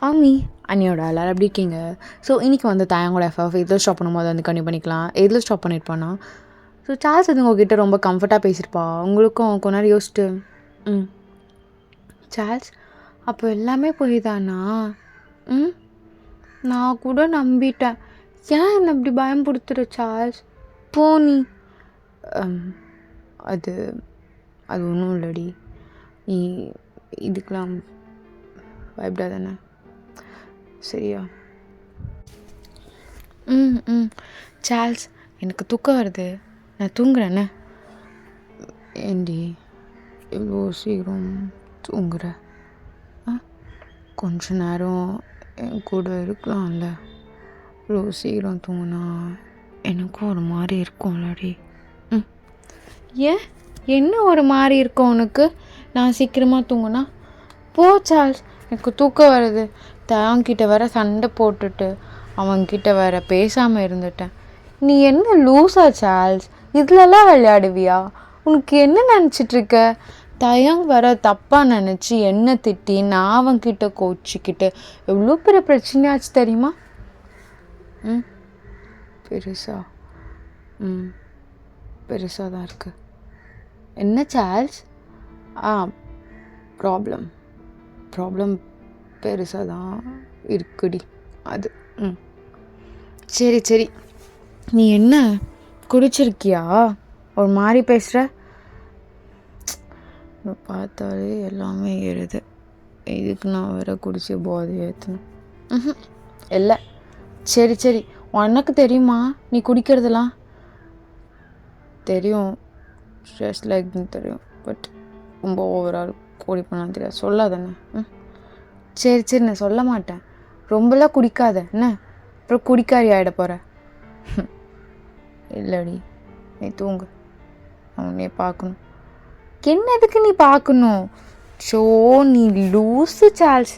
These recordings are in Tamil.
ஆமி அண்ணியோட எல்லாரும் எப்படி இருக்கீங்க? ஸோ இன்றைக்கி வந்து தயங்கோட எஃப்எஃப் எதில் ஸ்டாப் பண்ணும்போது வந்து கண்டிப்பாக பண்ணிக்கலாம். எதில் ஸ்டாப் பண்ணியிருப்பானா? ஸோ சார்ல்ஸ் வந்து உங்ககிட்ட ரொம்ப கம்ஃபர்ட்டாக பேசியிருப்பா. உங்களுக்கும் கொஞ்ச நேரம் யோசிச்சுட்டு சார்ல்ஸ் அப்போ எல்லாமே போய் தானா? நான் கூட நம்பிட்டேன். ஏன் என்னை இப்படி பயம்படுத்துகிற சார்ல்ஸ்? போனி அது அது ஒன்றும் இல்லடி. நீ இதுக்கெலாம் பயப்படாதானே, சரியா? சார்ல்ஸ் எனக்கு தூக்கம் வருது, நான் தூங்குறேண்ணே. ஏண்டி இவ்வளோ சீக்கிரம் தூங்குற? கொஞ்ச நேரம் என் கூட இருக்கலாம்ல. இவ்வளோ சீக்கிரம் தூங்குனா எனக்கும் ஒரு மாதிரி இருக்கும்லடி. ஏன் என்ன ஒரு மாதிரி இருக்கும் உனக்கு நான் சீக்கிரமாக தூங்குனா? போ சார்ல்ஸ், எனக்கு தூக்கம் வருது. தயாங்கிட்ட வேற சண்டை போட்டுட்டு அவன்கிட்ட வேற பேசாமல் இருந்துட்டேன். நீ என்ன லூஸா சார்ல்ஸ்? இதுலலாம் விளையாடுவியா? உனக்கு என்ன நினச்சிட்ருக்க? தயங் வர தப்பாக நினச்சி என்ன திட்டி நான் அவன்கிட்ட கோச்சிக்கிட்டு எவ்வளோ பெரிய பிரச்சனையாச்சு தெரியுமா? பெருசா பெருசாக தான் இருக்குது. என்ன சார்ல்ஸ்? ப்ராப்ளம் பெருசாக தான் இருக்குடி அது. சரி நீ என்ன குடிச்சிருக்கியா? ஒரு மாதிரி பேசுகிற. பார்த்தாலே எல்லாமே ஏறுது. இதுக்கு நான் வேற குடிச்சு போதை ஏற்றணும். இல்லை சரி உனக்கு தெரியுமா நீ குடிக்கிறதுலாம்? தெரியும், ஸ்ட்ரெஸ் லைக்னு தெரியும். பட் ரொம்ப ஓவரால் குடிப்பேன்னு தெரியாது. சொல்லாதானே? சரி நான் சொல்ல மாட்டேன். ரொம்பலாம் குடிக்காத என்ன, அப்புறம் குடிக்காரி ஆகிட போகிற. இல்லடி நீ தூங்கு, நான் உன்னையே பார்க்கணும். என்ன எதுக்கு நீ பார்க்கணும்? நீ லூஸு சார்ல்ஸ்.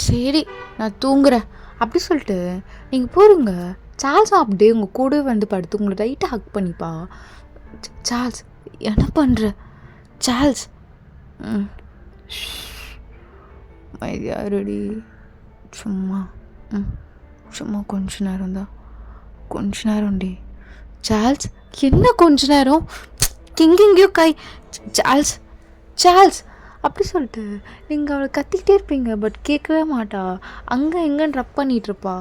சரி நான் தூங்குறேன் அப்படி சொல்லிட்டு நீங்கள் போடுங்க. சார்ல்ஸும் அப்படியே உங்கள் கூடவே வந்து படுத்து உங்களை ரைட்டாக ஹக் பண்ணிப்பா. சார்ல்ஸ் என்ன பண்ணுற? சார்ல்ஸ் மைதியாருடி, சும்மா கொஞ்ச நேரம்டி. சார்ல்ஸ் என்ன கொஞ்ச நேரம்? எங்கெங்கேயோ கை. சார்ல்ஸ் அப்படி சொல்லிட்டு நீங்கள் அவளை கத்திக்கிட்டே இருப்பீங்க, பட் கேட்கவே மாட்டா. அங்கே எங்கன்னு ரப் பண்ணிகிட்ருப்பா.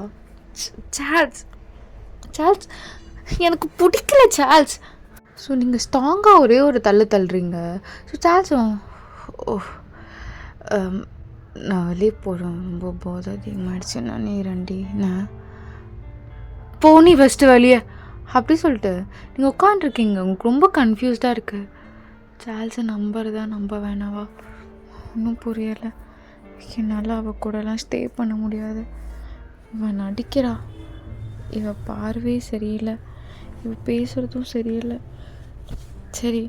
சார்ல்ஸ் எனக்கு பிடிக்கல சார்ல்ஸ். ஸோ நீங்கள் ஸ்ட்ராங்காக ஒரே ஒரு தள்ளுறீங்க. ஸோ சார்ல்ஸும் நான் வெளியே போகிறேன், ரொம்ப போதை அதிகமாகிடுச்சு, நான் ரெண்டி நான் போனி ஃபஸ்ட்டு வெளியே அப்படி சொல்லிட்டு நீங்கள் உட்காண்ட்ருக்கீங்க. உங்களுக்கு ரொம்ப கன்ஃபியூஸ்டாக இருக்குது. சார்ல்ஸை நம்புறதா நம்ப வேணாவா ஒன்றும் புரியலை. என்னால் அவள் கூடலாம் ஸ்டே பண்ண முடியாது. இவன் நடிக்கிறா, இவள் பார்வையே சரியில்லை, இவள் பேசுகிறதும் சரியில்லை. சரி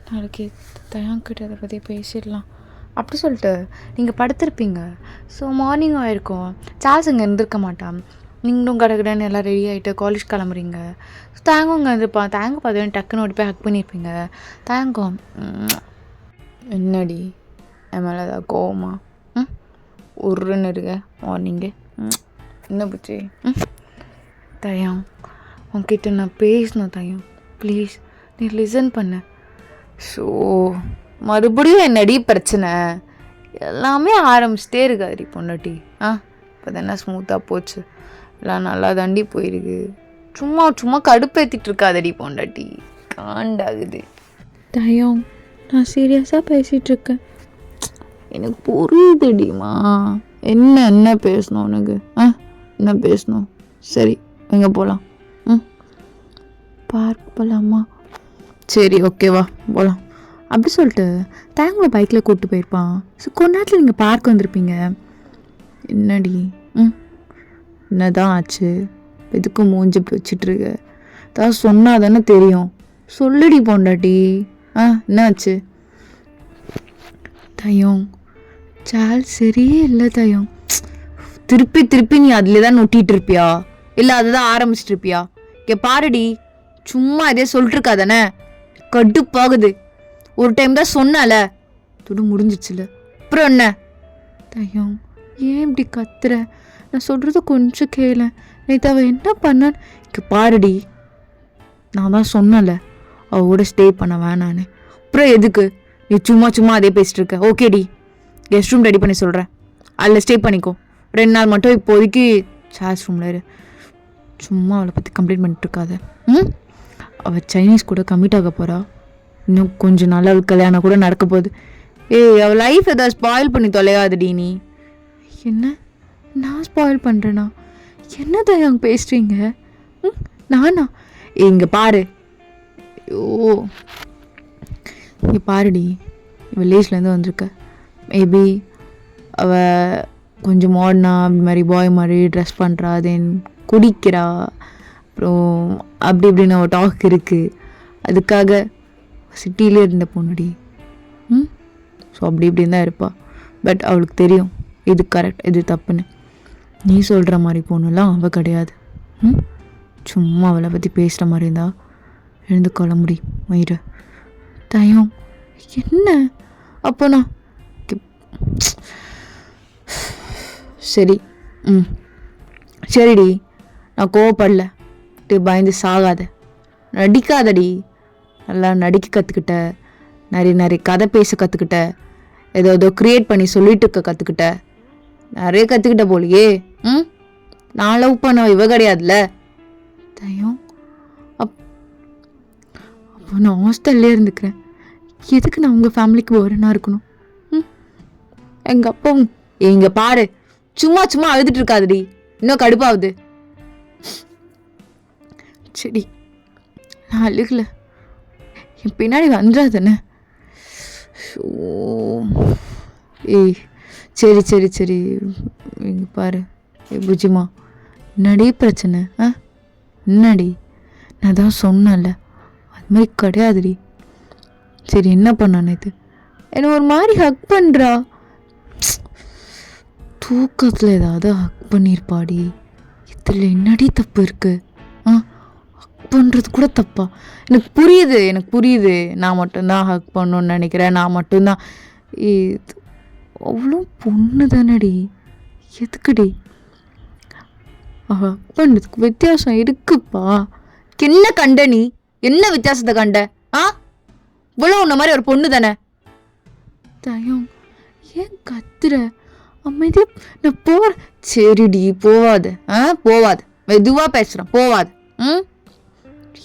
நாளைக்கு தயாங்கிட்ட அதை பற்றி பேசிடலாம் அப்படி சொல்லிட்டு நீங்கள் படுத்திருப்பீங்க. ஸோ மார்னிங் ஆகிருக்கும். சார்ல்ஸ் இங்கே இருந்திருக்க மாட்டான். நீங்களும் கடகடன்னு எல்லாம் ரெடி ஆகிட்டு காலேஜ் கிளம்புறீங்க. தேங்கும் இங்கே இருந்திருப்பான். தேங்கு பார்த்தீங்கன்னா டக்குன்னு ஓடி போய் ஹக் பண்ணியிருப்பீங்க. தேங்கும் என்னடி என் மேலே ஏதாவது கோவமா? உருன்னு இருக்க மார்னிங்கு என்ன புச்சு? தயம் உன்கிட்ட நான் பேசணும். தயம் ப்ளீஸ் நீ லிசன் பண்ண. ஸோ மறுபடியும் என்னடி பிரச்சனை? எல்லாமே ஆரம்பிச்சிட்டே இருக்காது பொண்டாட்டி. இப்போ தானே ஸ்மூத்தாக போச்சு, எல்லாம் நல்லா தாண்டி போயிருக்கு. சும்மா கடுப்பேற்றிட்டு இருக்காதடி பொண்டாட்டி, காண்டாகுது. தயம் நான் சீரியஸாக பேசிகிட்ருக்கேன். எனக்கு புரியுதுடிமா. என்ன பேசணும் உனக்கு? என்ன பேசணும்? சரி எங்கே போகலாம்? பார்க் போகலாமா? சரி ஓகேவா போகலாம் அப்படி சொல்லிட்டு தேங்காய் பைக்கில் கூப்பிட்டு போயிருப்பான். ஸோ கொஞ்ச நேரத்தில் நீங்கள் பார்க் வந்திருப்பீங்க. என்னடி என்னதான் ஆச்சு? எதுக்கும் மூஞ்சி வச்சிட்ருக்க? ஏதாவது சொன்னால் தானே தெரியும். சொல்லுடி பொண்டாட்டி. என்ன ஆச்சு? தயம் சார்ல்ஸ் சரியே இல்லை தயம். திருப்பி நீ அதில் தான் நொட்டிகிட்டு இருப்பியா, இல்லை அதுதான் ஆரம்பிச்சிட்டு இருப்பியா? இங்கே பாருடி, சும்மா இதே சொல்லிட்டுருக்கா தானே, கடுப்பாகுது. ஒரு டைம் தான் சொன்னால, துடு முடிஞ்சிச்சுல, அப்புறம் என்ன? தயம் ஏன் இப்படி கத்துற? நான் சொல்கிறது கொஞ்சம் கேளு. நேற்று அவள் என்ன பண்ணான்னு இங்கே பாருடி. நான் தான் சொன்னல அவளோட ஸ்டே பண்ண வேணான்னு. அப்புறம் எதுக்கு நீ சும்மா அதே பேசிட்டு இருக்க? ஓகேடி, கெஸ்ட் ரூம் ரெடி பண்ணி சொல்கிறேன், அதில் ஸ்டே பண்ணிக்கோ. 2 நாள் மட்டும் இப்போதைக்கு சார்ஜ் ரூமில் இரு. சும்மா அவளை பற்றி கம்ப்ளைண்ட் பண்ணிட்டு இருக்காத. அவள் சைனீஸ் கூட கம்மிட் ஆக போகிறா. இன்னும் கொஞ்சம் நாள் அவள் கல்யாணம் கூட நடக்க போகுது. அவள் லைஃப் ஏதாவது ஸ்பாயில் பண்ணி தொலையாதுடி நீ. என்ன நான் ஸ்பாயில் பண்ணுறேனா? என்னதான் அங்கே பேசுகிறீங்க? நானா? இங்கே பாரு. ஐயோ, இங்கே பாருடி, வில்லேஜ்லேருந்து வந்திருக்க. மேபி அவள் கொஞ்சம் மாடர்னாக அப்படி மாதிரி பாய் மாதிரி ட்ரெஸ் பண்ணுறா, தென் குடிக்கிறா, அப்புறம் அப்படி இப்படின்னு அவள் டாக் இருக்குது. அதுக்காக சிட்டியிலே இருந்த பொண்ணுடி. ஸோ அப்படி இப்படின்னு தான் இருப்பாள். பட் அவளுக்கு தெரியும் இது கரெக்ட் இது தப்புன்னு. நீ சொல்கிற மாதிரி பொண்ணுலாம் அவள் கிடையாது. சும்மா அவளை பற்றி பேசுகிற மாதிரி இருந்தா எழுந்து கிளம்புடி மயிறு. தயம் என்ன? அப்போ நான் சரி சரிடி, நான் கோவப்படல. பயந்து சாகாத, நடிக்காதடி. நல்லா நடிக்க கற்றுக்கிட்ட, நிறைய கதை பேச கற்றுக்கிட்ட, ஏதோ க்ரியேட் பண்ணி சொல்லிட்டு இருக்க கற்றுக்கிட்ட, நிறைய கற்றுக்கிட்ட போலியே. நான் லவ் பண்ண இவ கிடையாதுல்ல தயம். அப்போ நான் ஹாஸ்டல்லே இருந்துக்கிறேன். எதுக்கு நான் உங்கள் ஃபேமிலிக்கு போகிறேன்னா இருக்கணும்? எங்கள் அப்பாவும் எங்க பாரு, சும்மா அழுதுட்டு இருக்காதுடி, இன்னும் கடுப்பாகுது. சரி நான் அழுகல, என் பின்னாடி வந்துடாதானே. சரி இங்கே பாரு. புஜிமா, என்னடி பிரச்சனை? என்னடி? நான் தான் சொன்னேன்ல, அது மாதிரி கிடையாதுடி. சரி என்ன பண்ணானே இது? என்னை ஒரு மாதிரி ஹக் பண்ணுறா. தூக்கத்தில் ஏதாவது ஹக் பண்ணியிருப்பாடி. இதில் என்னடி தப்பு இருக்கு? ஹக் பண்ணுறது கூட தப்பா? எனக்கு புரியுது. நான் மட்டும்தான் ஹக் பண்ணணுன்னு நினைக்கிறேன். நான் மட்டும்தான். அவ்வளோ பொண்ணு தானடி, எதுக்குடி? ஹக் பண்ணுறதுக்கு வித்தியாசம் இருக்குப்பா. என்ன கண்ட நீ? என்ன வித்தியாசத்தை கண்ட? இவ்வளோ உன்ன மாதிரி ஒரு பொண்ணு தானே. தயம் ஏன் கத்துற? அமைதியா நான் போற. சரிடி போவாது, மெதுவாக பேசுகிறேன், போவாது.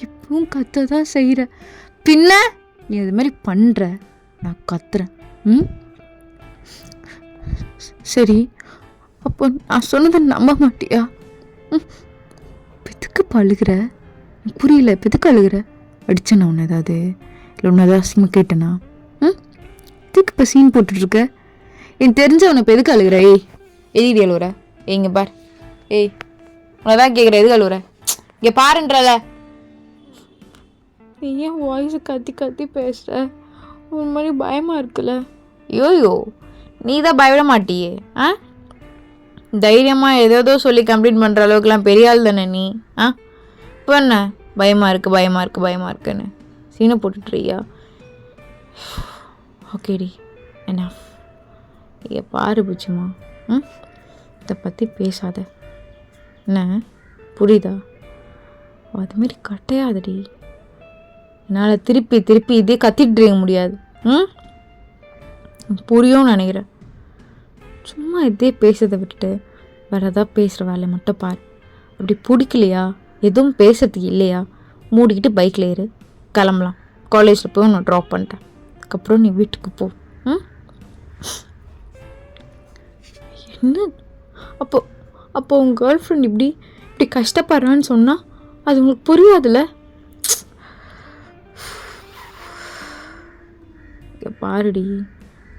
இப்பவும் கத்த தான் செய்கிற. பின்ன நீ அது மாதிரி பண்ணுற, நான் கத்துறேன். சரி அப்போ நான் சொன்னதை நம்ப மாட்டியா? எதுக்கு பழுகிற? புரியல, எதுக்கு அழுகிற? அடிச்சேண்ணா உன்னை ஏதாவது? இல்லை உன்னை ஏதாவது அசிங்கமாக கேட்டேனா? எதுக்கு இப்போ சீன் போட்டுட்ருக்க? எனக்கு தெரிஞ்சவனை இப்போ எதுக்கு அழுகிற? எதிரி அழுகுற? இங்கே பார். உன்னை தான் கேட்குற, எதுக்கு அழுகுற? இங்கே பாருன்றல. நீ ஏன் வாய்ஸை கத்தி பேசுகிற? ஒரு மாதிரி பயமாக இருக்குல்ல? யோயோ, நீ தான் பயப்பட மாட்டியே. தைரியமாக ஏதோ சொல்லி கம்ப்ளீட் பண்ணுற அளவுக்குலாம் பெரிய ஆள் தானே நீ. இப்போ என்ன பயமாக இருக்குன்னு சீனை போட்டுட்றியா? ஓகேடி, என்ன பாரு புச்சிமா, இதை பற்றி பேசாத. என்ன புரியுதா? அதுமாரி கட்டையாதடி. என்னால் திருப்பி இதே கத்திட்டு இருக்க முடியாது. புரியும்னு நினைக்கிறேன். சும்மா இதே பேசுறதை விட்டுட்டு வேறு எதாவது பேசுகிற வேலையை மட்டும் பாரு. அப்படி பிடிக்கலையா, எதுவும் பேசுறதுக்கு இல்லையா, மூடிக்கிட்டு பைக்கில் ஏறு, கிளம்பலாம். காலேஜில் போய் நான் ட்ராப் பண்ணிட்டேன். அதுக்கப்புறம் நீ வீட்டுக்கு போ. என்ன அப்போ உங்கள் கேர்ள் ஃப்ரெண்ட் இப்படி கஷ்டப்படுறான்னு சொன்னால் அது உங்களுக்கு புரியாதுல்ல? பாருடி,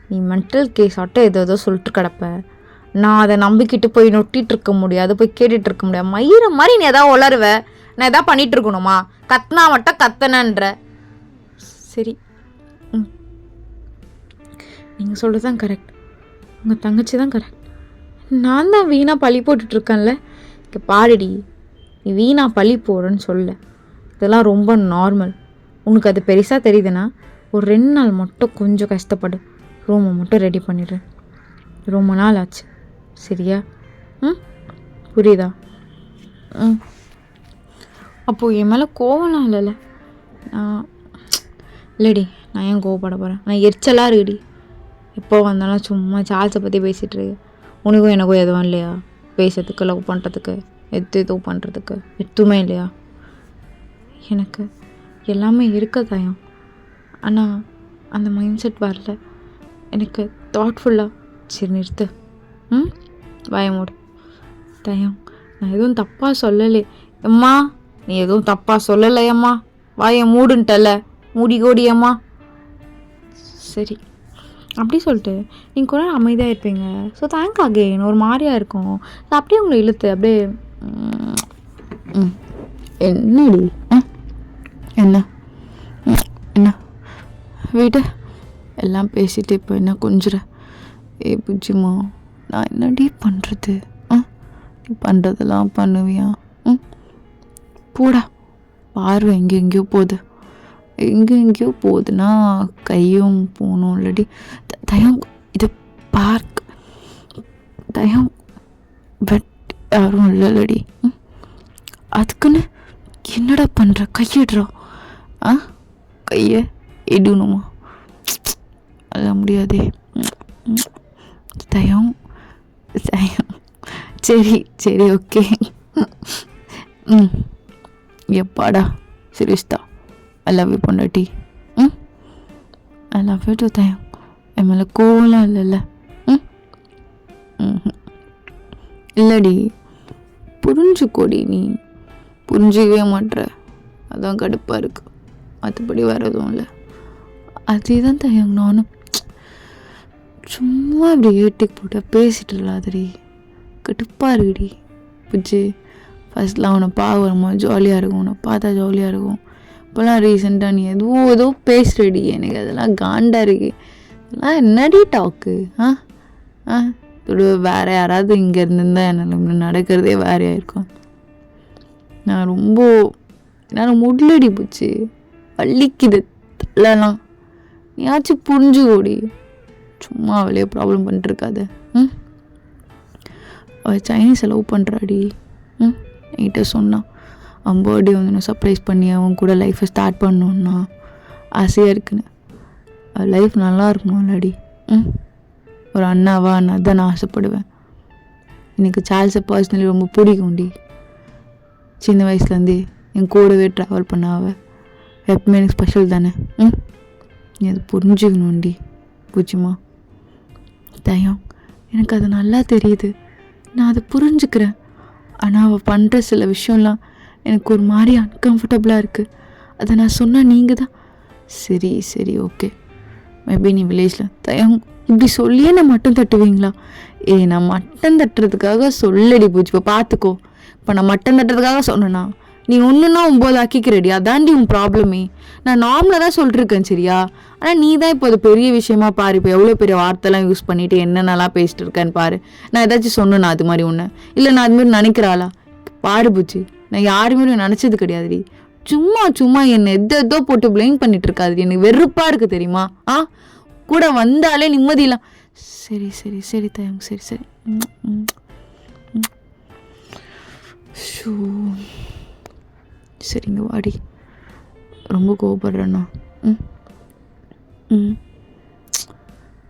நீ மென்டல் கேஸ் ஆட்டம் ஏதோ சொல்லிட்டு கிடப்ப. நான் அதை நம்பிக்கிட்டு போய் நொட்டிகிட்டு இருக்க முடியாது, போய் கேட்டுட்டு இருக்க முடியாது. மயிர மாதிரி நீ எதாவது உளருவ. நான் எதாவது பண்ணிகிட்டு இருக்கணுமா? கத்துனா மட்டும் கத்தனன்ற. சரி, நீங்கள் சொல்கிறது தான் கரெக்ட். உங்கள் தங்கச்சி தான் கரெக்ட். நான் தான் வீணாக பழி போட்டுட்ருக்கேன்ல. இங்கே பாருடி, நீ வீணாக பழி போடுறேன்னு சொல்ல, இதெல்லாம் ரொம்ப நார்மல். உனக்கு அது பெருசாக தெரியுதுன்னா ஒரு 2 நாள் மட்டும் கொஞ்சம் கஷ்டப்படு. ரூமை மட்டும் ரெடி பண்ணிடுறேன். ரொம்ப நாள் ஆச்சு. சரியா? ம், புரியுதா? ம். அப்போது என் மேலே கோவம்லாம் இல்லைல்ல? நான் இல்லைடி, நான் ஏன் கோவப்பட போகிறேன்? நான் எரிச்சலாக இருக்குடி. எப்போ வந்தாலும் சும்மா சார்ல்ஸை பற்றி பேசிகிட்டு இருக்கு. உனக்கும் எனக்கும் எதுவும் இல்லையா? பேசுறதுக்கு, லவ் பண்ணுறதுக்கு, எது பண்ணுறதுக்கு எதுவுமே இல்லையா? எனக்கு எல்லாமே இருக்க தயம். ஆனால் அந்த மைண்ட் செட் வரல எனக்கு. தாட்ஃபுல்லாக சரி நிறுத்து. ம், பயமோடு தயம். நான் எதுவும் தப்பாக சொல்லலை அம்மா. நீ எதுவும் தப்பாக சொல்லலையம்மா. வாயை மூடுன்ட்டல, மூடி கோடியம்மா. சரி, அப்படி சொல்லிட்டு நீங்கள் கூட அமைதியாக இருப்பீங்க. So thank again. ஒரு மாதிரியாக இருக்கும். அப்படியே உங்களை இழுத்து அப்படியே என்னடி என்ன என்ன வீட்டு எல்லாம் பேசிட்டு இப்போ என்ன கொஞ்சிற? புஜ்ஜிமா, நான் என்னடி பண்ணுறது? நீ பண்ணுறதெல்லாம் பண்ணுவியா? போடா. பார்வை எங்கெங்கேயோ போகுது. எங்கெங்கேயோ போகுதுன்னா கையும் போகணும் இல்லடி. தயம் இது பார்க். தயம் பட் யாரும் இல்லைல்லடி. அதுக்குன்னு என்னடா பண்ணுற? கையிடுறோம். கையை எடுணுமா? அதெல்லாம் முடியாதே. தயம் தயம் சரி சரி ஓகே. எப்பாடா சீரியஸ்தா? ஐ லவ் யூ பொண்டாட்டி. ஐ லவ் யூ டு தயம். என் மேலே கோவலாம் இல்லைல்ல? இல்லடி, புரிஞ்சுக்கோடி. நீ புரிஞ்சிக்கவே மாட்ற, அதான் கடுப்பாக இருக்கு. மற்றபடி வேறு எதுவும் இல்லை. அதே தான் தயம். நானும் சும்மா இப்படி ஏட்டிக்கு போட்டு பேசிட்டு இல்லாதடி, கடுப்பாக இருக்குடி. புஜ்ஜி ஃபஸ்ட்லாம் அவனை வரும்போது ஜாலியாக இருக்கும், உன்னை பார்த்தா ஜாலியாக இருக்கும். இப்போலாம் ரீசெண்டாக நீ ஏதோ பேசுகிறடி. எனக்கு அதெல்லாம் காண்டாக இருக்கு. அதெல்லாம் என்னடி டாக்கு? வேறு யாராவது இங்கே இருந்திருந்தால் என்ன நடக்கிறதே வேறையாக இருக்கும். நான் ரொம்ப என்னால் முடியலடி போச்சு, வலிக்குது தள்ளலாம். நீயாச்சும் புரிஞ்சுக்கோடி. சும்மா அவளையே ப்ராப்ளம் பண்ணிட்டுருக்காது. அவள் சைனீஸை லவ் பண்ணுறாடி. என்கிட்ட சொன்னான். அவன் பர்த்டே வந்து நான் சர்ப்ரைஸ் பண்ணி அவன் கூட லைஃப்பை ஸ்டார்ட் பண்ணணுன்னா ஆசையாக இருக்குன்னு. அவள் லைஃப் நல்லா இருக்கணும் இல்லடி. ஒரு அண்ணாவா நான் தான் நான் ஆசைப்படுவேன். எனக்கு சார்ல்ஸை பர்சனலி ரொம்ப பிடிக்கும்டி. சின்ன வயசுலேருந்தே என் கூடவே ட்ராவல் பண்ண அவள் எப்பவுமே எனக்கு ஸ்பெஷல் தானே. நீ அதை புரிஞ்சுக்கணும்டி பூச்சிமா. தயம் எனக்கு அது நல்லா தெரியுது, நான் அதை புரிஞ்சுக்கிறேன். ஆனால் அவள் பண்ணுற சில விஷயம்லாம் எனக்கு ஒரு மாதிரி அன்கம்ஃபர்டபுளாக இருக்குது. அதை நான் சொன்னால் நீங்கள் தான் சரி சரி ஓகே. மேபி நீ வில்லேஜில் தயம் இப்படி சொல்லியே நான் மட்டம் தட்டுவீங்களா? நான் மட்டம் தட்டுறதுக்காக சொல்லடி பூச்சி. இப்போ பார்த்துக்கோ, இப்போ நான் மட்டம் தட்டுறதுக்காக சொன்னேன்னா நீ ஒன்றுன்னா 9 ஆக்கிக்கிறடி. அதாண்டி உன் ப்ராப்ளமே. நான் நார்மலாக தான் சொல்லிட்டுருக்கேன் சரியா? ஆனால் நீ தான் இப்போ அது பெரிய விஷயமா பாரு. இப்போ எவ்வளோ பெரிய வார்த்தைலாம் யூஸ் பண்ணிவிட்டு என்னென்னலாம் பேசிட்டு இருக்கேன்னு பாரு. நான் ஏதாச்சும் சொன்னேன்னா அது மாதிரி ஒன்று இல்லை, நான் அதுமாரி நினைக்கிறாளா பாரு பூச்சி. நான் யாருமே நினச்சது கிடையாதுடி. சும்மா என்னை எதோ போட்டு ப்ளேம் பண்ணிட்டு இருக்காது. எனக்கு வெறுப்பாக இருக்குது தெரியுமா? கூட வந்தாலே நிம்மதியெல்லாம். சரி சரி சரி தயம் சரி சரி. ஷூ சரிங்க வாடி. ரொம்ப கோவப்படுறேண்ணா.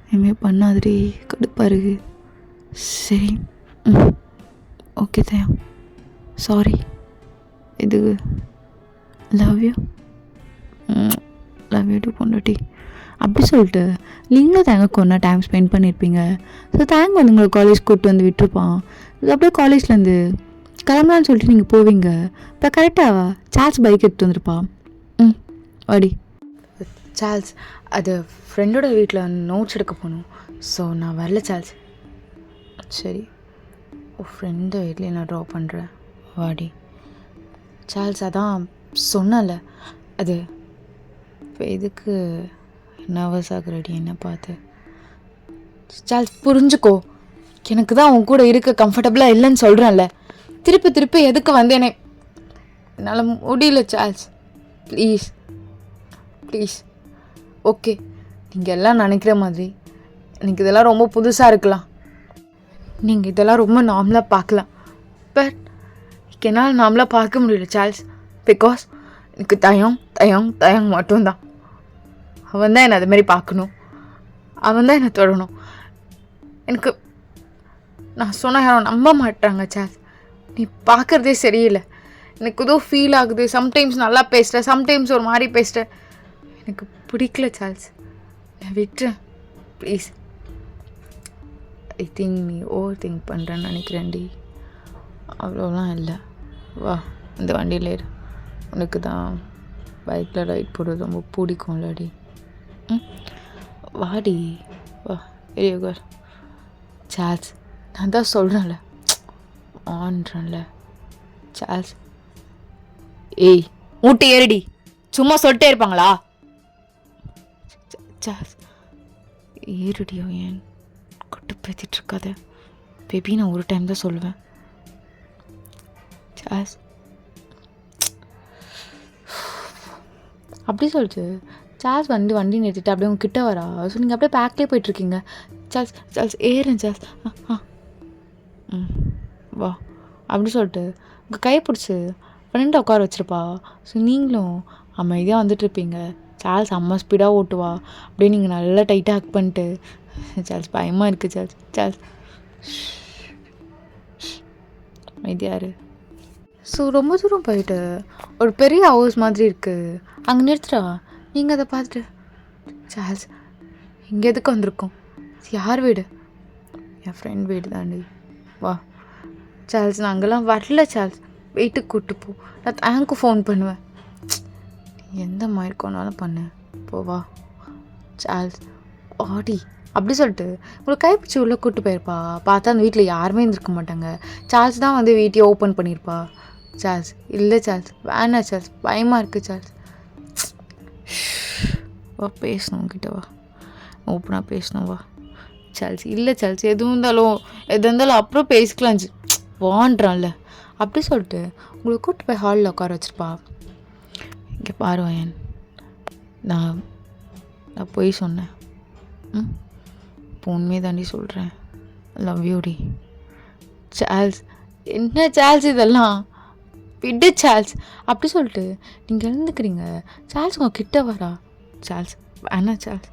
இனிமே பண்ணாதடி, கடுப்பாக இருக்கு. சரி ஓகே தயம் சாரி. இதுக்கு லவ் யூ டு பொண்டாட்டி. அப்படி சொல்லிட்டு நீங்களும் தேங்க கொண்டா டைம் ஸ்பெண்ட் பண்ணியிருப்பீங்க. ஸோ தேங்க வந்து உங்களை காலேஜ் கூப்பிட்டு வந்து விட்டுருப்பான். அப்படியே காலேஜ்லேருந்து கிளம்பலான்னு சொல்லிட்டு நீங்கள் போவீங்க. இப்போ கரெக்டாக சார்ல்ஸ் பைக் எடுத்து வந்துருப்பா. வாடி. சார்ல்ஸ் அது ஃப்ரெண்டோட வீட்டில் நோட்ஸ் எடுக்க போகணும். ஸோ நான் வரல சார்ல்ஸ். சரி, ஃப்ரெண்டு வீட்லேயே நான் ட்ராப் பண்ணுறேன் வாடி. சார்ல்ஸ் அதான் சொன்னல, அது இப்போ எதுக்கு நர்வஸ் ஆகுறடி என்ன பார்த்து? சார்ல்ஸ் புரிஞ்சுக்கோ, எனக்கு தான் உன் கூட இருக்க கம்ஃபர்டபுளாக இல்லைன்னு சொல்கிறேன்ல. திருப்பி எதுக்கு வந்து என்னால் முடியல சார்ல்ஸ். Please okay. நீங்கள் எல்லாம் நினைக்கிற மாதிரி எனக்கு இதெல்லாம் ரொம்ப புதுசாக இருக்கலாம். நீங்கள் இதெல்லாம் ரொம்ப நார்மலாக பார்க்கலாம், பட் என்னால் நார்மலாக பார்க்க முடியல சார்ல்ஸ். பிகாஸ் எனக்கு தயம் மட்டும்தான். அவன் தான் என்னை அதுமாரி பார்க்கணும், அவன் தான் என்னை தொடணும். எனக்கு நான் சொன்னால் யாரும் நம்ப மாட்டாங்க சார்ல்ஸ். நீ பார்க்குறதே சரியில்லை. எனக்கு ஏதோ ஃபீல் ஆகுது. சம்டைம்ஸ் நல்லா பேசுகிற, சம்டைம்ஸ் ஒரு மாதிரி பேசுகிற. எனக்கு பிடிக்கல சார்ல்ஸ், நான் விட்டுறேன் ப்ளீஸ். ஐ திங்க் நீ ஓவர் திங்க் பண்ணுறேன்னு நினைக்கிறேன்டி. அவ்வளோலாம் இல்லை. வா இந்த வண்டியில் ஏறு. உனக்கு தான் பைக்கில் ரைட் போடுறது ரொம்ப பிடிக்கும்லடி. வாடி வா ஏறியோகர். சார்ல்ஸ் நான் தான் சொல்கிறேன்ல, ஆன்றேன்ல சார்ல்ஸ். ஏய் ஊட்டி ஏறிடி, சும்மா சொல்லிட்டே இருப்பாங்களா? சார்ல்ஸ் ஏறிடியோ, ஏன் கொட்டு பேத்திட்டு இருக்காத பேபி. நான் ஒரு டைம் தான் சொல்லுவேன் சார்ல்ஸ். அப்படி சொல்லிட்டு சார்ல்ஸ் வண்டி நிறுத்திட்டு அப்படியே உங்க கிட்ட வரா. ஸோ நீங்கள் அப்படியே பேக்லேயே போயிட்டுருக்கீங்க. Charles ஏறுறேன் Charles. வா அப்படி சொல்லிட்டு உங்கள் கையை பிடிச்சி ஃப்ரெண்டை உட்கார வச்சுருப்பா. ஸோ நீங்களும் அமைதியாக வந்துட்டுருப்பீங்க. சார்ல்ஸ் அம்மா ஸ்பீடாக ஓட்டுவா. அப்படியே நீங்கள் நல்லா டைட்டாக ஹக் பண்ணிட்டு, சார்ல்ஸ் பயமாக இருக்குது சார்ல்ஸ் அமைதியாரு. ஸோ ரொம்ப தூரம் போயிட்டு ஒரு பெரிய ஹவுஸ் மாதிரி இருக்குது, அங்கே நிறுத்துறா. நீங்கள் அதை பார்த்துட்டு, சார்ல்ஸ் இங்கே எதுக்கு வந்திருக்கோம்? யார் வீடு? என் ஃப்ரெண்ட் வீடு தாண்டி. வா சார்ல்ஸ், நான் அங்கெல்லாம் வரல சார்ல்ஸ், வீட்டுக்கு கூப்பிட்டு போ. நான் தேங்க்கு ஃபோன் பண்ணுவேன். எந்த மாதிரி கொண்டாலும் பண்ணு, போவா சார்ல்ஸ். ஆடி அப்படி சொல்லிட்டு உங்களை கைப்பிடிச்சி உள்ளே கூப்பிட்டு போயிருப்பா. பார்த்தா அந்த வீட்டில் யாருமே இருந்திருக்க மாட்டாங்க. சார்ல்ஸ் தான் வந்து வீட்டையே ஓப்பன் பண்ணியிருப்பா. சார்ல்ஸ் இல்லை சார்ல்ஸ், வேணாம் சார்ல்ஸ், பயமாக இருக்குது சார்ல்ஸ். வா பேசணும் உங்ககிட்ட, வா ஓப்பனாக பேசணும், வா சார்ல்ஸ். இல்லை சார்ல்ஸ், எது இருந்தாலும் அப்புறம் பேசிக்கலாம் வான்றான்ல. அப்படி சொல்லிட்டு உங்களை கூப்பிட்டு போய் ஹாலில் உட்கார வச்சுருப்பா. இங்கே பாருவேன், நான் போய் சொன்னேன். இப்போ உண்மையை தாண்டி சொல்கிறேன். லவ் யூடி. சார்ல்ஸ் என்ன சார்ல்ஸ் இதெல்லாம் விடு சார்ல்ஸ். அப்படி சொல்லிட்டு நீங்கள் எழுந்துக்கிறீங்க. சார்ல்ஸ் உங்கள் கிட்ட வரா. சார்ல்ஸ் வேணா சார்ல்ஸ்,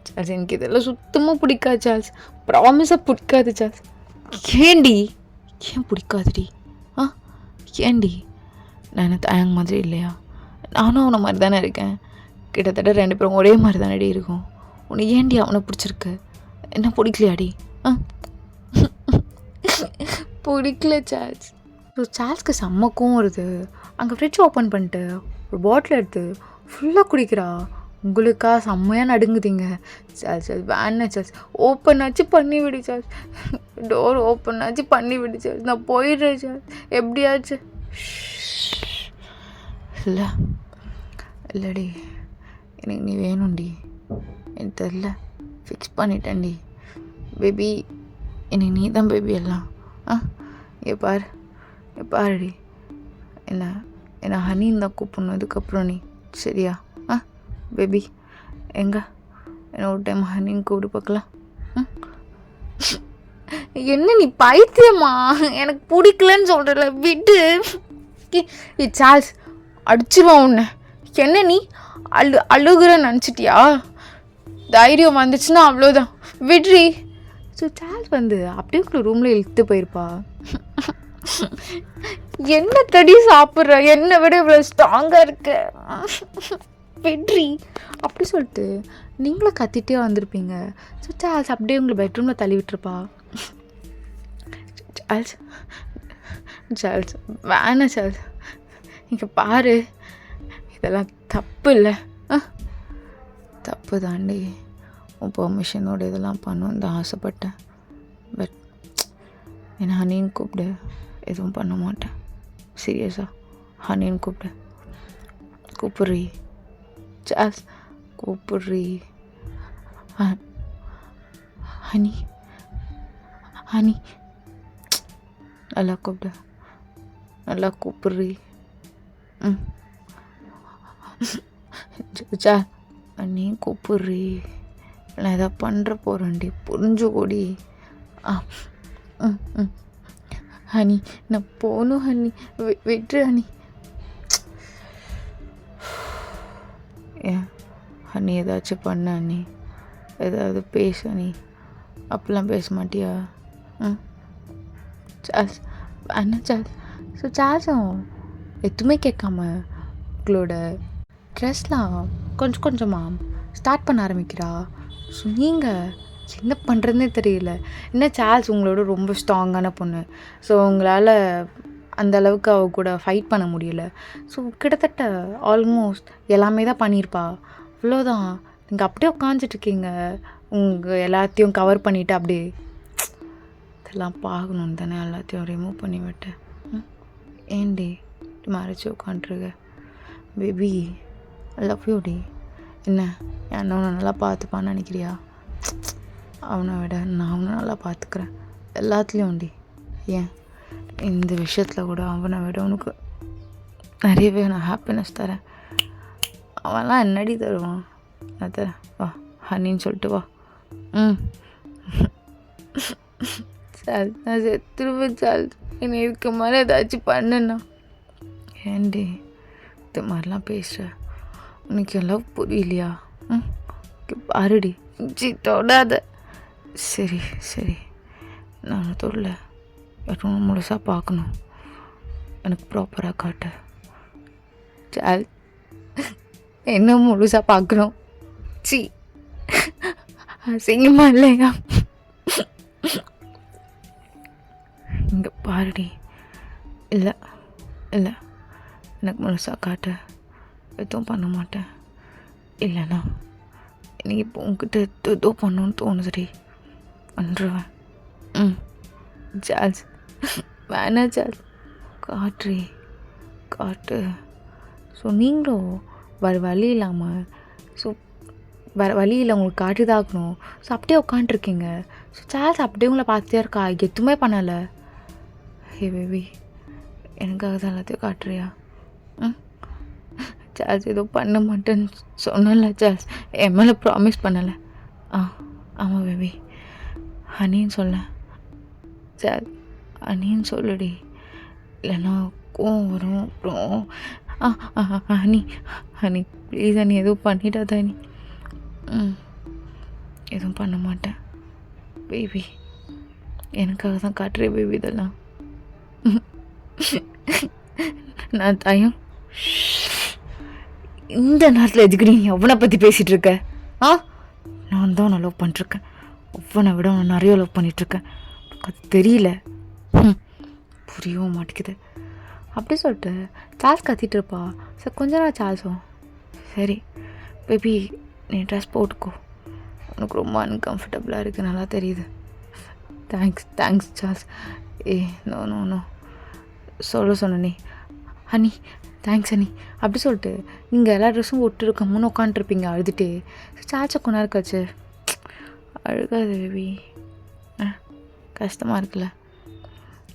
சார்ல்ஸ் எனக்கு இதெல்லாம் சுத்தமாக பிடிக்காது சார்ல்ஸ், ப்ராமிஸாக பிடிக்காது சார்ல்ஸ். ஏண்டி ஏன் பிடிக்காதுடி? ஏண்டி நான் என்ன தயங்க மாதிரி இல்லையா? நானும் அவனை மாதிரி தானே இருக்கேன். கிட்டத்தட்ட 2 பேரும் ஒரே மாதிரி தானேடி இருக்கும். உன்னை ஏண்டி அவனை பிடிச்சிருக்கு? என்ன பிடிக்கலையாடி? பிடிக்கல சார்ல்ஸ். ஸோ சார்ல்ஸ்க்கு செம்மக்கும் வருது. அங்கே ஃப்ரிட்ஜ் ஓப்பன் பண்ணிட்டு ஒரு பாட்டில் எடுத்து ஃபுல்லாக குடிக்கிறா. உங்களுக்கா செம்மையாக நடுங்குதிங்க. சார்ல்ஸ் வேணா சார்ல்ஸ், ஓப்பன் ஆச்சு பண்ணி விடு சார்ல்ஸ், டோர் ஓப்பன் ஆச்சு பண்ணி விடு சார்ல்ஸ், நான் போயிடுறேன் சார்ல்ஸ், எப்படியாச்சு. இல்லடி, எனக்கு நீ வேணும்டி. எனக்கு தெரில, ஃபிக்ஸ் பண்ணிட்டேன்டி பேபி. எனக்கு நீ தான் பேபி எல்லாம். பாருடி, என்ன ஹனின்னு தான் கூப்பிடணும் இதுக்கப்புறம் நீ, சரியா? பேபி எங்க என்ன ஒரு டைம் ஹனின்னு கூப்பிட்டு பார்க்கலாம். என்ன நீ பைத்தியமா? எனக்கு பிடிக்கலன்னு சொல்கிறல, விட்டு. சார்ல்ஸ் அடிச்சிருவான் உன்னை. என்ன நீ அழுகுறன்னு நினச்சிட்டியா? தைரியம் வந்துச்சுன்னா அவ்வளோதான், விட்ரி. ஸோ சார்ல்ஸ் வந்து அப்படியே உங்களை ரூமில் இழுத்து போயிருப்பா. என்ன தடி சாப்பிட்ற, என்னை விட இவ்வளோ ஸ்ட்ராங்காக இருக்க, விட்ரி. அப்படி சொல்லிட்டு நீங்களும் கத்திட்டே வந்திருப்பீங்க. ஸோ சார்ல்ஸ் அப்படியே உங்களை பெட்ரூமில் தள்ளி விட்டுருப்பா. சார்ல்ஸ் வேணாம் சார்ல்ஸ், இங்கே பாரு, இதெல்லாம் தப்பு இல்லை. தப்பு தாண்டி, உன் பெர்மிஷனோட இதெல்லாம் பண்ணணுன்னு தான் ஆசைப்பட்டேன். பட் என்ன ஹனின்னு கூப்பிடு, எதுவும் பண்ண மாட்டேன். சீரியஸாக ஹனின்னு கூப்பிட்றி சார்ல்ஸ், கூப்பிட்றி. ஹனி நல்லா கூப்பிட்றி. நீ கூப்பிட்றி, நான் எதாவது பண்ணுற போகிறேன்டி, புரிஞ்சுக்கூடி. ம் ம் ஹனி நான் போகணும் ஹனி. விட்டுரு ஹனி. ஏன் ஹனி ஏதாச்சும் பண்ண ஹனி, ஏதாவது பேசு ஹனி. அப்பெல்லாம் பேச மாட்டியா? ம் சார்ஸ் அண்ணா சார்ஸ். ஸோ சார்ஸும் எதுவுமே கேட்காம உங்களோட ட்ரெஸ்லாம் கொஞ்சம் கொஞ்சமாக ஸ்டார்ட் பண்ண ஆரம்பிக்கிறா. ஸோ நீங்கள் என்ன பண்ணுறதுனே தெரியல. என்ன சார்ல்ஸ் உங்களோட ரொம்ப ஸ்ட்ராங்கான பொண்ணு. ஸோ உங்களால் அந்த அளவுக்கு அவ கூட ஃபைட் பண்ண முடியல. ஸோ கிட்டத்தட்ட ஆல்மோஸ்ட் எல்லாமே தான் பண்ணியிருப்பா. அவ்வளோதான். நீங்கள் அப்படியே உட்காந்துட்ருக்கீங்க, உங்கள் எல்லாத்தையும் கவர் பண்ணிவிட்டு அப்படியே. இதெல்லாம் பார்க்கணுன்னு தானே எல்லாத்தையும் ரிமூவ் பண்ணி விட்டேன். ஏன்டி மறைச்சி உட்காண்ட்ருக்க? பேபி ஐ லவ் யூ டி. என்ன என்ன அவனை நல்லா பார்த்துப்பான்னு நினைக்கிறியா? அவனை விட நான் அவனை நல்லா பார்த்துக்கிறேன் எல்லாத்துலேயும் டி. ஏன் இந்த விஷயத்தில் கூட அவனை விட உனக்கு நிறையவே நான் ஹாப்பினஸ் தரேன். அவன்லாம் என்னடி தருவான்? நான் தரேன், வா ஹனின்னு சொல்லிட்டு வா. ம் சார் நான் செத்துருவேன் சார். என்னை இதுக்கு மேலே ஏதாச்சும் பண்ணுண்ணா. ஏன்டி இது மாதிரிலாம் பேசுகிற? உனக்கு எல்லாம் புரியலையா? ம் பாருடி தொடாத. சரி சரி நான் தொடல. எதுவும் முழுசாக பார்க்கணும், எனக்கு ப்ராப்பராக காட்டு. சால் என்ன முழுசாக பார்க்கணும்? சி அசிங்கமா இல்லையா? இங்கே பாருடி. இல்லை இல்லை எனக்கு முழுசாக காட்டு. எதுவும் பண்ண மாட்டேன். இல்லைண்ணா நீ இப்போ உங்ககிட்ட ஏதோ பண்ணணுன்னு தோணுதுடி, பண்ணுறவன். ம் சார்ல்ஸ் வேணா சார்ல்ஸ், காட்டுறி காட்டு. ஸோ நீங்களும் வேறு வழி இல்லாமல், ஸோ வேறு வழி இல்லை உங்களுக்கு காட்டி தான் ஆகணும். ஸோ அப்படியே உட்காண்ட்ருக்கீங்க. ஸோ சார்ல்ஸ் அப்படியே உங்களை பார்த்துட்டே இருக்கா, எதுவுமே பண்ணலை. ஹே பேபி எனக்காக தான் எல்லாத்தையும் காட்டுறியா? ம் சார்ல்ஸ் ஏதோ பண்ண மாட்டேன்னு சொன்னல சார்ல்ஸ், என் மேலே ப்ராமிஸ் பண்ணலை. ஆமாம் பேபி ஹனின்னு சொல்ல. சார் ஹனின்னு சொல்லுடி, இல்லைன்னா கோவம் வரும். அப்புறம் ஹனி ஹனி ப்ளீஸ் ஹனி எதுவும் பண்ணிடாத ஹனி. எதுவும் பண்ண மாட்டேன் பேபி, எனக்காக தான் காட்டுறேன் பேபி இதெல்லாம். நான் தயம் இந்த நேரத்தில் எதுக்கு நீ அவனை பற்றி பேசிகிட்டு இருக்க? நான் தான் நான் லவ் பண்ணிட்டுருக்கேன், அவனை விட அவனை நிறைய லவ் பண்ணிகிட்ருக்கேன். அது தெரியல, புரியவும் மாட்டேங்குது. அப்படி சொல்லிட்டு சார்ல்ஸ் கத்திட்டு இருப்பா. சார் கொஞ்ச நாள் சார்ல்ஸும் சரி பேபி நீ ட்ரெஸ் போட்டுக்கோ, உனக்கு ரொம்ப அன்கம்ஃபர்டபுளாக இருக்குது, நல்லா தெரியுது. Thanks Charles. No no no சொன்னே ஹனி, தேங்க்ஸ் ஹனி. அப்படி சொல்லிட்டு நீங்கள் எல்லா ட்ரெஸ்ஸும் ஒட்டுருக்கமுன்னு உட்காண்ட்ருப்பீங்க அழுதுகிட்டே. சார்ல்ஸை கொஞ்ச நேரம் கழிச்சு, அழுகாது பேபி, கஷ்டமாக இருக்குல்ல,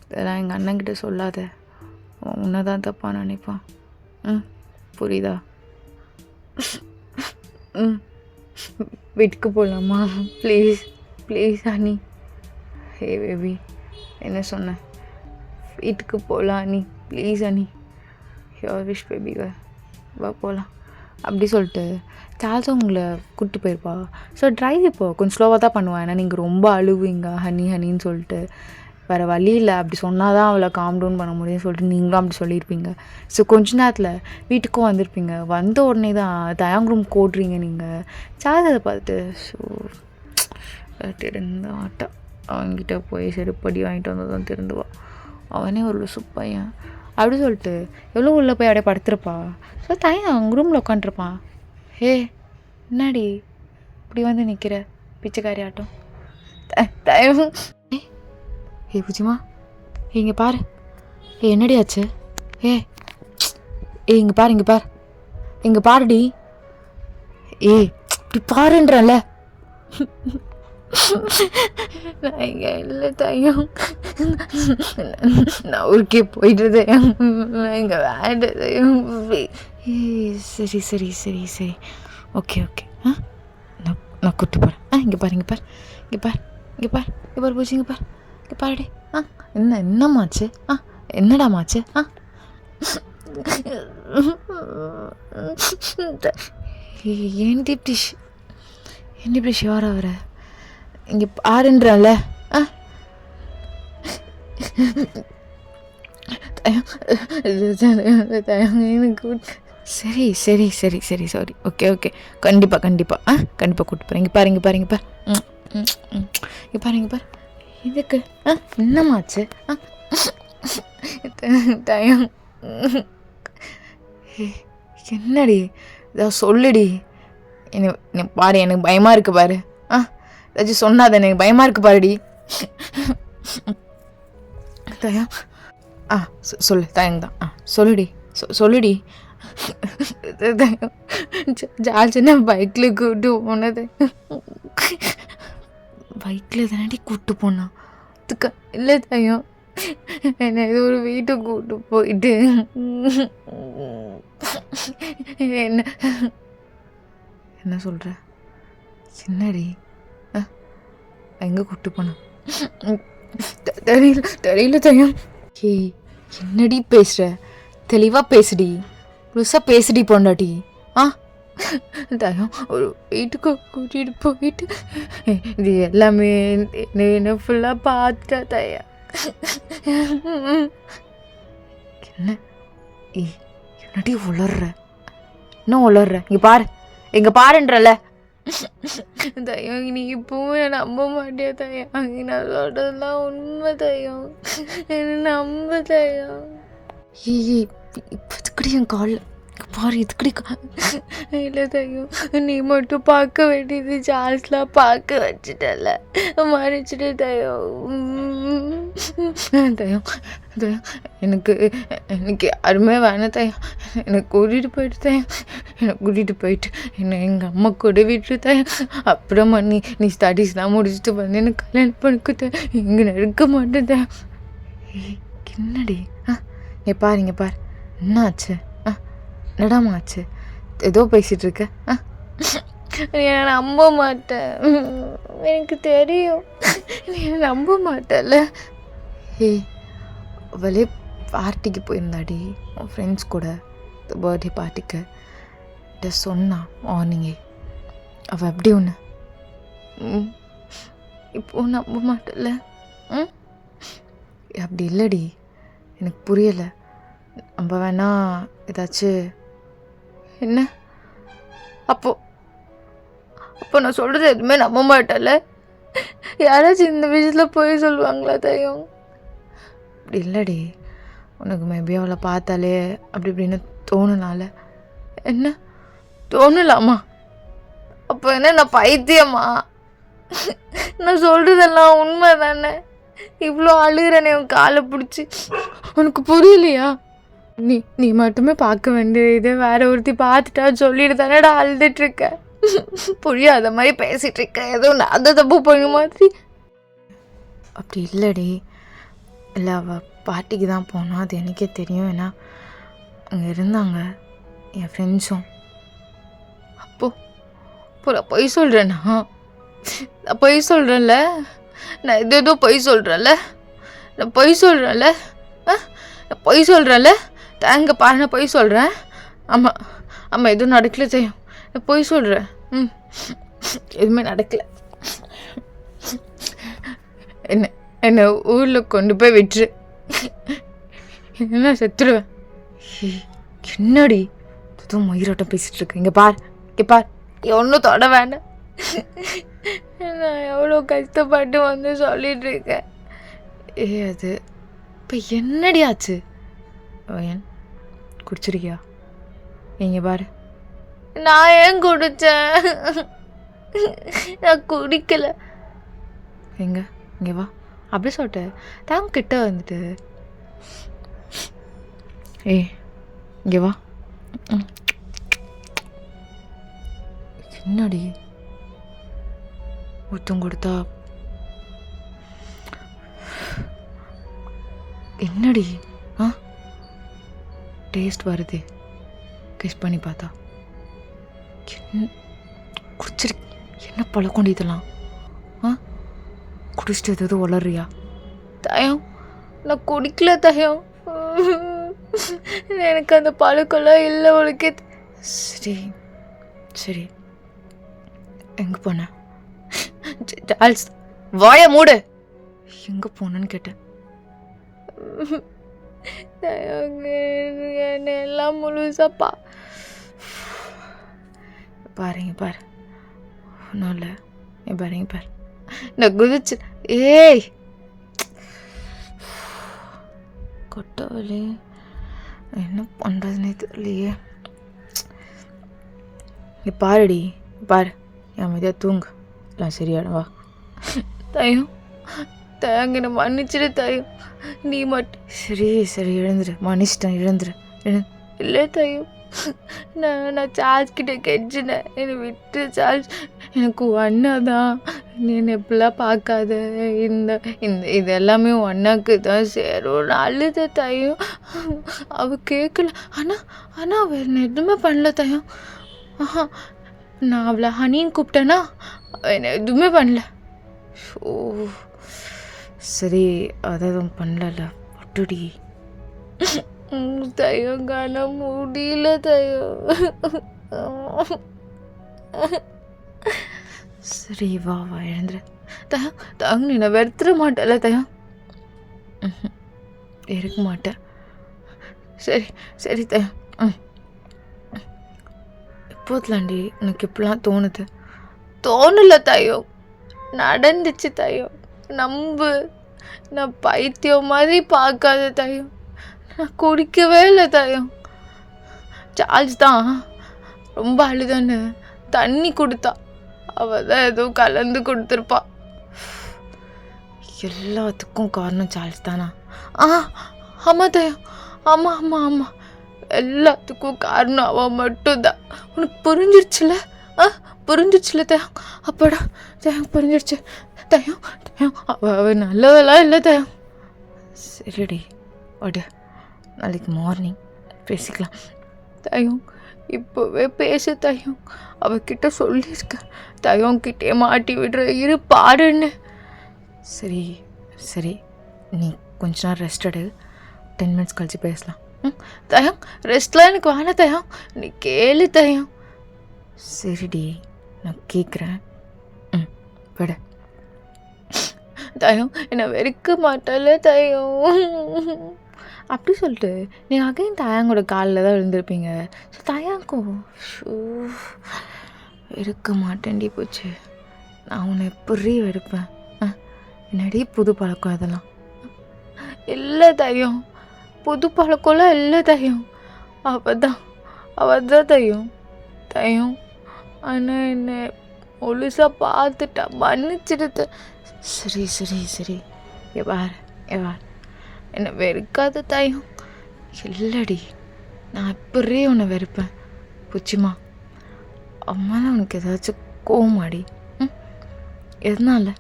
இதெல்லாம் எங்கள் அண்ணன்கிட்ட சொல்லாத, உன்னை தான் தப்பாக நினைப்பான். புரியுதா? வீட்டுக்கு போகலாமா? Please honey. ஹே பேபி என்ன சொன்னேன்? வீட்டுக்கு போகலாம் honey, please honey, your wish பேபிங்க, வா போகலாம். அப்படி சொல்லிட்டு சார்ல்ஸும் உங்களை கூப்பிட்டு போயிருப்பா. ஸோ ட்ரைவ் இப்போது கொஞ்சம் ஸ்லோவாக தான் பண்ணுவான், ஏன்னா நீங்கள் ரொம்ப அழுவீங்க ஹனின்னு சொல்லிட்டு. வேறு வழி இல்லை, அப்படி சொன்னால் தான் அவளை காம் டவுன் பண்ண முடியும்னு சொல்லிட்டு நீங்களும் அப்படி சொல்லியிருப்பீங்க. ஸோ கொஞ்ச நேரத்தில் வீட்டுக்கும் வந்திருப்பீங்க. வந்த உடனே தான் தயாங் ரூம் ஓடுறீங்க நீங்கள். சார்ல்ஸ் அதை பார்த்துட்டு ஸோ திருந்த மாட்டான், அவன்கிட்ட போய் செருப்படி வாங்கிட்டு வந்தால் தான் திருந்துவான், அவனே ஒரு சுப்பையன். அப்படி சொல்லிட்டு எவ்வளோ உள்ளே போய் அப்படியே படுத்துருப்பா. ஸோ தயன் அவங்க ரூமில் உட்காண்ட்ருப்பான். ஹே என்னடி இப்படி வந்து நிற்கிற பிச்சைக்காரி ஆட்டம்? தயவு ஏ பூஜிமா, இங்கே பாரு. என்னடி ஆச்சு? இங்கே பாரு இங்கே பாருடி. இப்படி பாருன்றல. நான் இங்கே இல்லை தயம், நான் ஊருக்கே போயிட்டு தயம், நான் இங்கே வேண்ட தயம். சரி ஓகே நான் கூப்பிட்டு போகிறேன். இங்கே பாரு பூச்சி, இங்கே பாரு. என்னம்மாச்சு? என்னடாமாச்சு? ஏன்டி இப்படி ஷியோர் ஆகிற? இங்கே பாருன்றல சரி சரி சரி சரி சாரி. ஓகே கண்டிப்பாக கூப்பிட்டு போகிறேன். இங்கே பாரு இங்கே பாரு இதுக்கு என்னமாச்சு? தயம் என்னடி இதை சொல்லுடி. என்ன பாரு, எனக்கு பயமாக இருக்கு பாரு. ஏதாச்சும் சொன்னாத, எனக்கு பயமாக இருக்கு பாருடி. தயம் சொல்லு. தயம் தான். சொல்லுடி. ஜார்ஜனை பைக்கில் கூப்பிட்டு போனது. பைக்கில் தானடி கூப்பிட்டு போனான். அதுக்கு இல்லை தயம், என்னை ஏதோ ஒரு வீட்டுக்கு கூப்பிட்டு போயிட்டு என்ன சொல்கிற? என்னடி எங்கே கூப்பிட்டு போனான்? தெரியல தயம். என்னடி பேசுகிற? தெளிவாக பேசுடி, புதுசாக பேசுடி பொண்டாட்டி. தயம் ஒரு வீட்டுக்கு கூட்டிகிட்டு போயிட்டு இது எல்லாமே என்ன ஃபுல்லாக பார்த்துட்டா தயா. என்னடி உளர்ற? என்ன உளர்ற? இங்கே பாருன்றல. தயம் நீ இப்பவும் நம்ப மாட்டியா தயம்? நான் சொல்றதெல்லாம் உண்மை தயம், என்ன நம்ப தயம். இப்போதுக்கடி என் காலில் பாரு, இதுக்கடி இல்லை தயம், நீ மட்டும் பார்க்க வேண்டியது சார்ஜ்லாம் பார்க்க வச்சுட்டல, மறைச்சிட்டு தயம். தயம் எனக்கு யாருமே வேணாம் தயம். எனக்கு கூட்டிகிட்டு போயிட்டு என்னை எங்கள் அம்மா கூட விட்டு தயம். அப்புறமா நீ ஸ்டடீஸ்லாம் முடிச்சுட்டு வந்து எனக்கு கல்யாணம் பண்ணிக்க தயம். இங்கே இருக்க மாட்டேன் தயம். என்னடி? இங்கே பாரு என்னாச்சு? என்னடாமாச்சு? ஏதோ பேசிகிட்டு இருக்க. நான் நம்ப மாட்டேன், எனக்கு தெரியும் நீ நம்ப மாட்டேல்ல. அவளே பார்ட்டிக்கு போயிருந்தாடி உன் ஃப்ரெண்ட்ஸ் கூட, பர்த்டே பார்ட்டிக்கு. சொன்னான் மார்னிங்கே. அவள் அப்படி ஒன்று இப்போ நம்ப மாட்டேல்ல. அப்படி இல்லடி, எனக்கு புரியலை. நம்ம வேணா ஏதாச்சும் என்ன? அப்போ நான் சொல்கிறது எதுவுமே நம்ப மாட்டேல்ல. யாராச்சும் இந்த விஷயத்தில் போய் சொல்லுவாங்களா தயம்? அப்படி இல்லடி, உனக்கு மேபி அவளை பார்த்தாலே அப்படி இப்படின்னு தோணுனால. என்ன தோணலாமா? அப்போ என்ன நான் பைத்தியமா? நான் சொல்கிறதெல்லாம் உண்மை தானே? இவ்வளோ அழுகிறனே உன் காலை பிடிச்சி, உனக்கு புரியலையா? நீ மட்டுமே பார்க்க வேண்டியது வேற ஒருத்தி பார்த்துட்டா சொல்லிட்டு தானேடா அழுதுட்ருக்க. புரியாத மாதிரி பேசிகிட்டு இருக்க, ஏதோ நான் தப்பு பண்ண மாதிரி. அப்படி இல்லடி, இல்லை அவள் பார்ட்டிக்கு தான் போனால், அது எனக்கே தெரியும். ஏன்னா அங்கே இருந்தாங்க என் ஃப்ரெண்ட்ஸும். அப்போ நான் பொய் சொல்கிறேன்னா? நான் பொய் சொல்கிறேன்ல, நான் ஏதோ பொய் சொல்கிறேன்ல, நான் பொய் சொல்கிறேன்ல. தேங்க பாரு, நான் பொய் சொல்கிறேன். ஆமாம் எதுவும் நடக்கல செய்யும், நான் பொய் சொல்கிறேன். எதுவுமே நடக்கலை. என்னை ஊரில் கொண்டு போய் விட்டுரு, என்ன செத்துடுவேன். என்னடி எதுவும் மயிரோட்டம் பேசிகிட்டு இருக்கு? இங்கே பார் ஒன்றும் தொட வேண்டாம். நான் எவ்வளோ கஷ்டப்பட்டு வந்து சொல்லிட்டு இருக்கேன். அது இப்போ என்னடி ஆச்சு? ஏன் குடிச்சிருக்கியா? இங்கே பாரு, நான் ஏன் குடித்தேன்? நான் குடிக்கலை. இங்கே வா. அப்படி சொல்லிட்டு தாங்க கிட்ட வந்துட்டு, இங்கே வா. என்னடி ஒருத்தம் கொடுத்தா? என்னடி டேஸ்ட் வருது, கிஸ் பண்ணி பார்த்தா. குடிச்சிரு, என்ன பழக்கம் இதெல்லாம்? குடிச்சிட்டு எதாவது வளர்றியா? தயம் நான் குடிக்கல தயம். எனக்கு அந்த பழக்கம்லாம் இல்லை உனக்கு. சரி சரி எங்கே போன? சார்ல்ஸ் வாய மூடு. எங்கே போனேன்னு கேட்டேன். என்ன எல்லாம் முழுசாப்பா பாருங்க பாரு. ஒன்றும் இல்லை பாருங்க பாரு. நான் குதிச்சு ஏய் கொட்டவலே என்ன பண்ணுறதுனே தெரியலையே. நீ பாருடி பாரு, என் மதியாக தூங்கு எல்லாம் சரியாடவா. தயம் தயங்கின மன்னிச்சிடு தயம். நீ மட்டும் சரி சரி எழுந்துரு. மன்னிச்சிட்டேன் எழுந்துரு. இல்லை தயம், நான் சார்ஜ் கிட்ட கெஞ்சினேன், என்னை விட்டு சார்ஜ். எனக்கு ஒன்னா தான், நீ என்னை எப்படிலாம் பார்க்காத. இந்த இந்த இது எல்லாமே ஒன்னாக்கு தான் சேரும். அழுத தயம். அவள் கேட்கல. ஆனால் அவள் என்ன எதுவுமே பண்ணல தயம். நான் அவளை ஹனின்னு கூப்பிட்டேன்னா அவள் என்னை எதுவுமே பண்ணல. ஓ சரி அதான் பண்ணல ஒட்டுடி. தயம் காண முடியல தயம். சரி வா வா எழுந்துரு. தயம் தயம் நீ நான் வெறுத்துட மாட்டேல தயம். இருக்க மாட்டேன். சரி சரி தயம். எப்போதுலாண்டி எனக்கு இப்படிலாம் தோணுது? தோணல தயம், நடந்துச்சு தயம். நம்பு, நான் பைத்தியம் மாதிரி பார்க்காத தயம். நான் குடிக்கவே இல்லை தயம். சார்ஜ் தான் ரொம்ப அழுதான்னு தண்ணி கொடுத்தா, அவள் தான் ஏதோ கலந்து கொடுத்துருப்பா. எல்லாத்துக்கும் காரணம் சார்ஜ் தானா? ஆமாம் தயம், ஆமாம் ஆமாம் ஆமாம், எல்லாத்துக்கும் காரணம் அவன் மட்டும்தான். உனக்கு புரிஞ்சிருச்சுல? புரிஞ்சிருச்சுல தயம்? அப்பாடா தயம் புரிஞ்சிருச்சு தயம். தயம் அவ நல்லவெல்லாம் இல்லை தயம். சரிடி வாடு, நாளைக்கு மார்னிங் பேசிக்கலாம் தயம். இப்போவே பேசு தயம். அவகிட்ட சொல்லியிருக்க தயம் கிட்டே மாட்டி விடுற இரு பாடுன்னு. சரி சரி நீ கொஞ்ச நேரம் ரெஸ்ட் எடு, 10 மினிட்ஸ் கழிச்சு பேசலாம். தயம் ரெஸ்ட்லாம் எனக்கு வேணாம் தயம், நீ கேளு தயம். சரிடி நான் கேட்குறேன். விட தயம் என்னை வெறுக்க மாட்டல தயம். அப்படி சொல்லிட்டு நீங்கள் அகைன் தயாங்கோட காலில் தான் விழுந்திருப்பீங்க. ஸோ தயாங்கும் வெறுக்க மாட்டேன்டி போச்சு. நான் உன்னை எப்படி வெறுப்பேன்? என்னடி புது பழக்கம் இதெல்லாம்? இல்லை தயம், புது பழக்கம்லாம் இல்லை தயம். அவள் தான் தயம். தயம் ஆனால் என்ன முழுசாக பார்த்துட்டா, மன்னிச்சிடுது. சரி சரி சரி எவார் என்னை வெறுக்காத தயம். இல்லடி, நான் இப்படியே உன்னை வெறுப்பேன் புச்சிமா? அம்மாலாம் உனக்கு ஏதாச்சும் கோவமாடி? எதனால?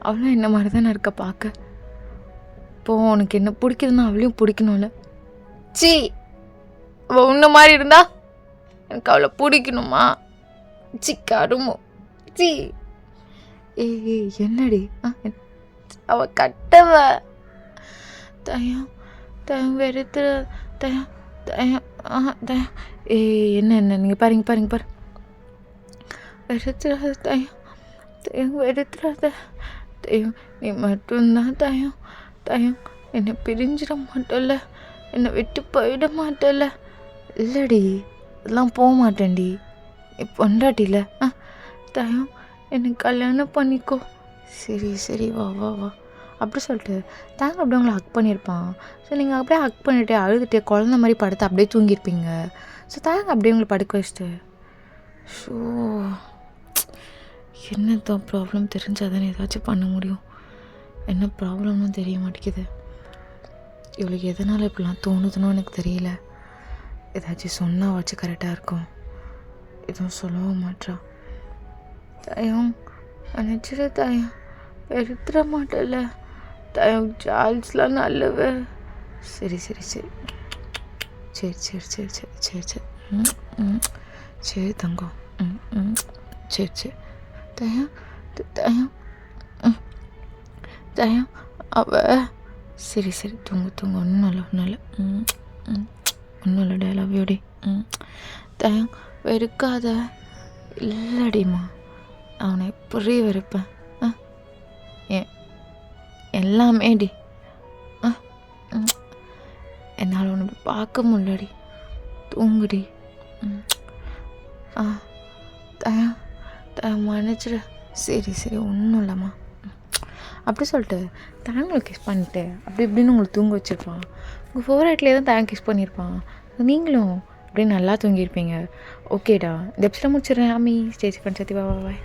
அவளும் என்ன மாதிரி தானே இருக்க பார்க்க. இப்போ உனக்கு என்ன பிடிக்குதுன்னா அவளையும் பிடிக்கணும்ல. சி, அவள் உன்ன மாதிரி இருந்தா எனக்கு அவளை பிடிக்கணுமா? C கருமோ C. ஏய் என்னடி? அவ கட்டவ தயம். தயம் வெறுத்துற தயம். தயம் தயம். என்ன நீங்கள் பாருங்க வெறுத்துறாத தயம். தயம் வெறுத்துறாத தயம். நீ மட்டும்தான் தயம். தயம் என்னை பிரிஞ்சிட மாட்டல, என்னை விட்டு போயிட மாட்டல. இல்லடி இதெல்லாம் போக மாட்டேன்டி, நீ பொண்டாட்டில. தயம் என்னை கல்யாணம் பண்ணிக்கோ. சரி சரி வா வா வா அப்படி சொல்லிட்டு தாங்க அப்படியே உங்களை ஹக் பண்ணியிருப்பான். ஸோ நீங்கள் அப்படியே ஹக் பண்ணிவிட்டு அழுதுட்டு குழந்த மாதிரி படுத்து அப்படியே தூங்கியிருப்பீங்க. ஸோ தாங்க அப்படியே உங்களை படுக்க வச்சுட்டு. ஸோ என்னதான் ப்ராப்ளம் தெரிஞ்சால் தானே ஏதாச்சும் பண்ண முடியும். என்ன ப்ராப்ளம்னு தெரிய மாட்டேங்குது. இவளுக்கு எதனால் இப்படிலாம் தோணுதுன்னு எனக்கு தெரியல. ஏதாச்சும் சொன்னால் வச்சு கரெக்டாக இருக்கும். எதுவும் சொல்லவும் மாட்டா. தயம் நினச்சிட தயம், வெறுத்துட மாட்டல தயம். சார்ல்ஸ்லாம் நல்லவ. சரி சரி சரி சரி சரி சரி சரி சரி சரி சரி தங்கம். சரி சரி தயம் தயம் தயம் அவ சரி சரி தூங்கு தூங்கு ஒன்றும் இல்லை ஒன்றும் இல்லை ஒன்றும் இல்லை டேலவ் யூடி தேங்க் வெறுக்காத இல்லடிம்மா அவனை எப்படி வெறுப்பேன் எல்லாமேடி என்னால் ஒன்று பார்க்க முடியலடி தூங்குடி மன்னிச்சிடு சரி சரி ஒன்றும் இல்லைம்மா அப்படி சொல்லிட்டு தேங்கில் கிஸ் பண்ணிட்டு அப்படி இப்படின்னு உங்களுக்கு தூங்க வச்சுருப்பான். உங்கள் ஃபேவரட்லேயே தான் தேங்க் கிஸ் பண்ணியிருப்பான். நீங்களும் அப்படியே நல்லா தூங்கியிருப்பீங்க. ஓகேடா இந்த எபிசோட முடிச்சிடுறேன். அம்மி ஸ்டேஜ் பண்ணி பாய்.